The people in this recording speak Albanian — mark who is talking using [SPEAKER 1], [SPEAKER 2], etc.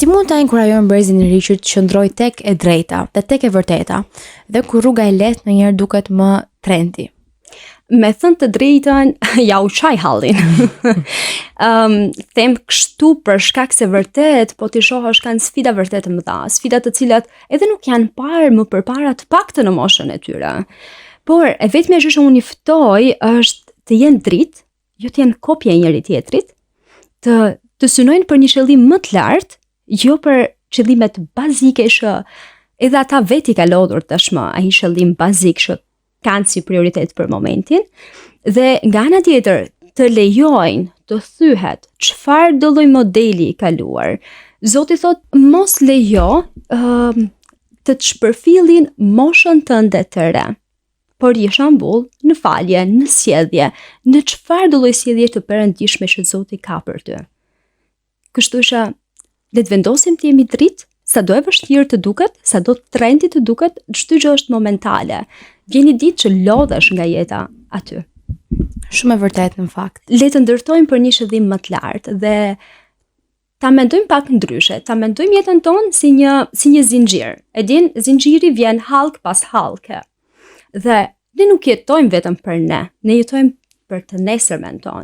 [SPEAKER 1] Si mund ta inkurajojmë brezin e ri që të qëndrojë tek e drejta dhe tek e vërteta, dhe kur rruga e lehtë ndonjëherë duket më trendi?
[SPEAKER 2] Me thënë të drejtën, ja u qaj hallin. Them kështu për shkak se vërtet, po t'i shohësh kanë sfida vërtet të mëdha, sfida të cilat edhe nuk janë parë më përpara të paktën në moshën e tyre. Por e vetmja gjë që unë i ftoj është të jenë dritë, jo të jenë kopje e njëri tjetrit, të synojnë për një qëllim më të lartë, jo për qëllimet bazike që edhe ata veti ka lodhur tashmë, ai qëllim bazik që kanë si prioritet për momentin, dhe nga ana tjetër të lejojnë të thyhet çfarë do lloj modeli i kaluar. Zoti thot mos lejo të të shpërfillin moshën tënde të re. Por për shembull, në falje, në sjellje, në çfarë do lloj sjellje të perëndishme që Zoti ka për ty. Kështu që le të vendosim të jemi dritë, sado e vështirë të duket, sado trendi të duket, çdo gjë është momentale. Vjen një ditë që lodhesh nga jeta aty.
[SPEAKER 1] Shumë e vërtetë në fakt.
[SPEAKER 2] Le të ndërtojmë për një qëllim më të lartë dhe ta mendojmë pak ndryshe, ta mendojmë jetën tonë si një zinxhir. E din, zinxhiri vjen hallk pas hallke. Dhe ne nuk jetojmë vetëm për ne jetojmë për të nesërmen tonë.